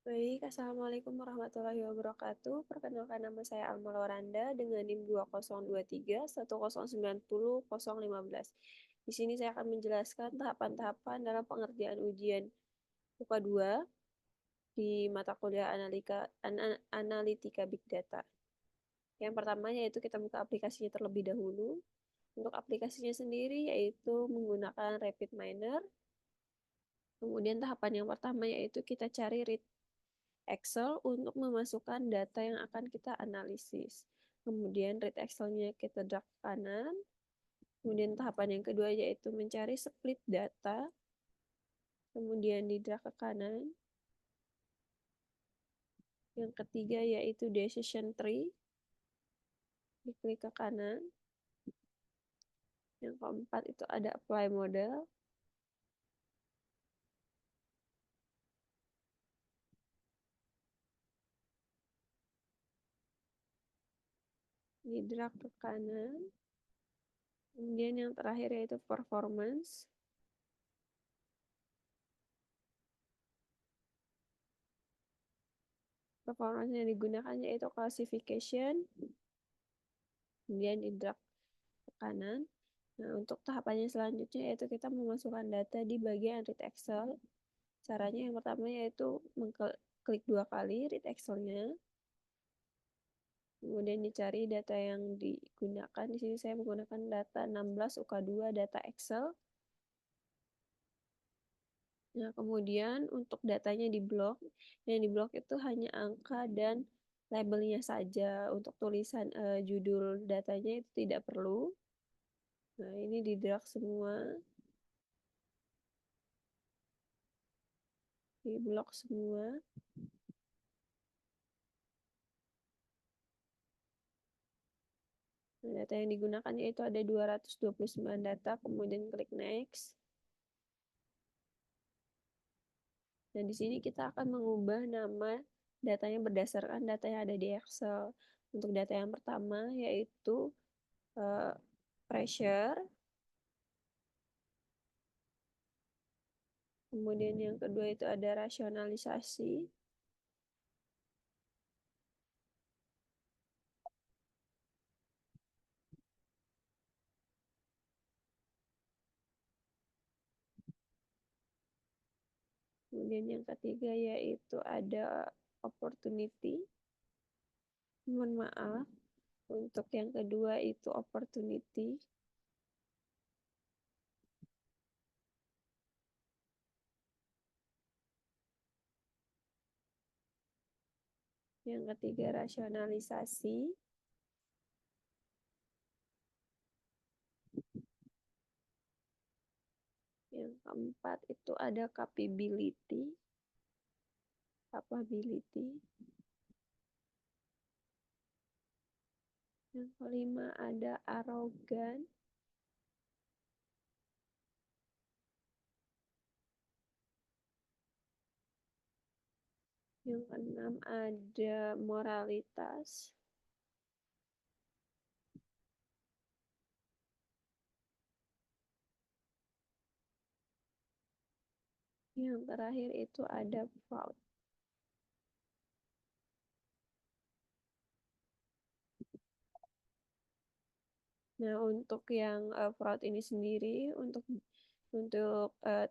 Baik, Assalamualaikum warahmatullahi wabarakatuh. Perkenalkan nama saya Alma Loranda dengan NIM 2023 1090015. Di sini saya akan menjelaskan tahapan-tahapan dalam pengerjaan ujian UKA 2 di mata kuliah Analitika Big Data. Yang pertama yaitu kita buka aplikasinya terlebih dahulu. Untuk aplikasinya sendiri yaitu menggunakan RapidMiner. Kemudian tahapan yang pertama yaitu kita cari read Excel untuk memasukkan data yang akan kita analisis. Kemudian read Excel-nya kita drag ke kanan. Kemudian tahapan yang kedua yaitu mencari split data. Kemudian di drag ke kanan. Yang ketiga yaitu decision tree. Diklik ke kanan. Yang keempat itu ada apply model. Di drag ke kanan. Kemudian yang terakhir yaitu performance. Performance yang digunakan yaitu classification. Kemudian di drag ke kanan. Nah, untuk tahapannya selanjutnya yaitu kita memasukkan data di bagian read Excel. Caranya yang pertama yaitu mengklik 2 kali read Excel-nya. Kemudian dicari data yang digunakan. Di sini saya menggunakan data 16 UK2 data Excel. Nah, kemudian untuk datanya di blok. Yang di blok itu hanya angka dan labelnya saja. Untuk tulisan judul datanya itu tidak perlu. Nah, ini di drag semua. Di blok semua. Nah, data yang digunakan yaitu ada 229 data, kemudian klik next. Nah, di sini kita akan mengubah nama datanya berdasarkan data yang ada di Excel. Untuk data yang pertama yaitu pressure, kemudian yang kedua itu ada rasionalisasi, kemudian yang ketiga yaitu ada opportunity. Mohon maaf, untuk yang kedua itu opportunity. Yang ketiga rasionalisasi. Yang keempat itu ada capability. Yang kelima ada arogan. Yang keenam ada moralitas. Yang terakhir itu ada fraud. Nah, untuk yang fraud ini sendiri untuk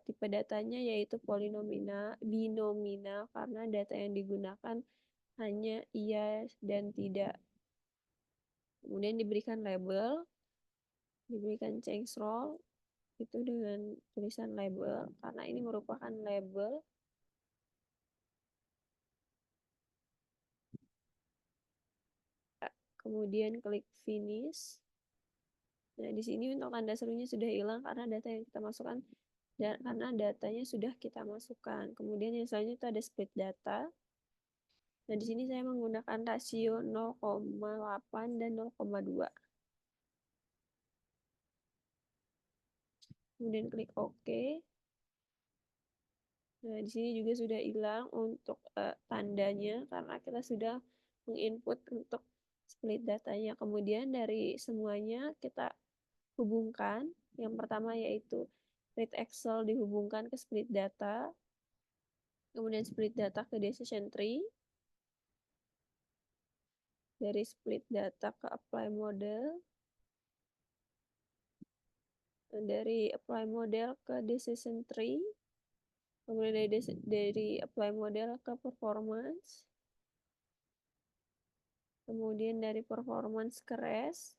tipe datanya yaitu polinomial, binominal karena data yang digunakan hanya iya dan tidak. Kemudian diberikan label, diberikan change role itu dengan tulisan label karena ini merupakan label. Kemudian klik finish. Nah, di sini untuk tanda serunya sudah hilang karena data yang kita masukkan dan karena datanya sudah kita masukkan. Kemudian yang selanjutnya itu ada split data. Nah, di sini saya menggunakan rasio 0,8 dan 0,2. Kemudian klik OK. Nah, di sini juga sudah hilang untuk tandanya karena kita sudah menginput untuk split datanya. Kemudian dari semuanya kita hubungkan. Yang pertama yaitu read Excel dihubungkan ke split data. kemudian split data ke decision tree, dari split data ke apply model, dari apply model ke decision tree, kemudian dari apply model ke performance, kemudian dari performance ke res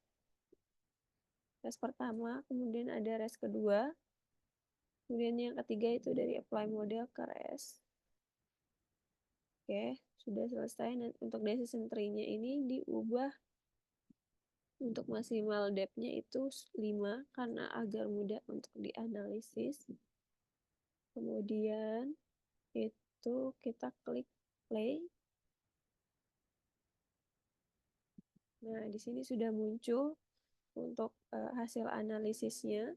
pertama, kemudian ada res kedua, kemudian yang ketiga itu dari apply model ke res. Oke, sudah selesai. Dan untuk decision tree-nya ini diubah untuk maksimal depth-nya itu 5 karena agar mudah untuk dianalisis. Kemudian itu kita klik play. Nah, di sini sudah muncul untuk hasil analisisnya.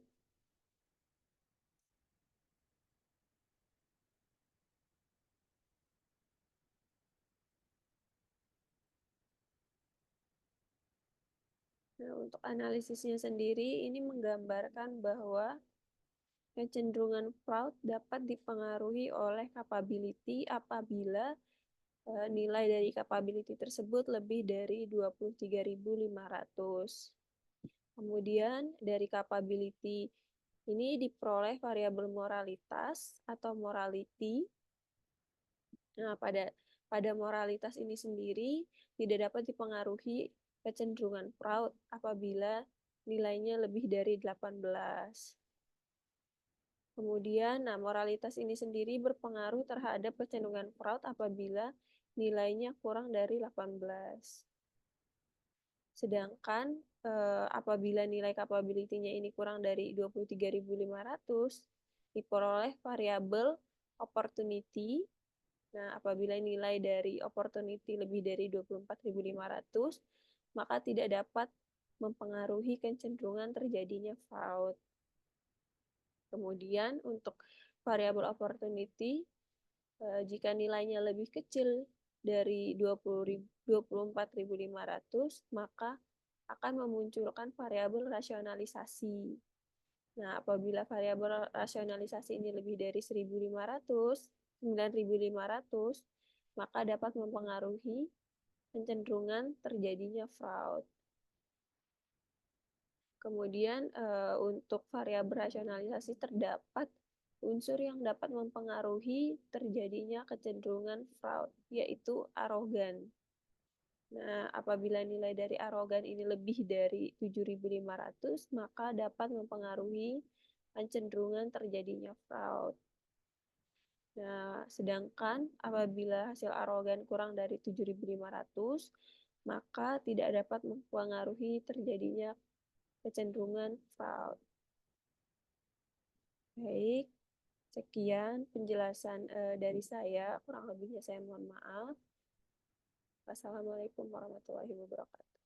Nah, untuk analisisnya sendiri ini menggambarkan bahwa kecenderungan fraud dapat dipengaruhi oleh capability apabila nilai dari capability tersebut lebih dari 23.500. Kemudian dari capability ini diperoleh variabel moralitas atau morality. Nah, pada moralitas ini sendiri tidak dapat dipengaruhi kecenderungan fraud apabila nilainya lebih dari 18. Kemudian, moralitas ini sendiri berpengaruh terhadap kecenderungan fraud apabila nilainya kurang dari 18. Sedangkan apabila nilai capability-nya ini kurang dari 23.500, diperoleh variabel opportunity. Nah, apabila nilai dari opportunity lebih dari 24.500, maka tidak dapat mempengaruhi kecenderungan terjadinya fraud. Kemudian untuk variabel opportunity, jika nilainya lebih kecil dari 24.500, maka akan memunculkan variabel rasionalisasi. Nah, apabila variabel rasionalisasi ini lebih dari 1.500, 9.500, maka dapat mempengaruhi kecenderungan terjadinya fraud. Kemudian untuk variabel rasionalisasi terdapat unsur yang dapat mempengaruhi terjadinya kecenderungan fraud, yaitu arogan. Nah, apabila nilai dari arogan ini lebih dari 7.500, maka dapat mempengaruhi kecenderungan terjadinya fraud. Nah, sedangkan apabila hasil arogan kurang dari 7.500, maka tidak dapat mempengaruhi terjadinya kecenderungan fraud. Baik, sekian penjelasan dari saya. Kurang lebihnya saya mohon maaf. Wassalamualaikum warahmatullahi wabarakatuh.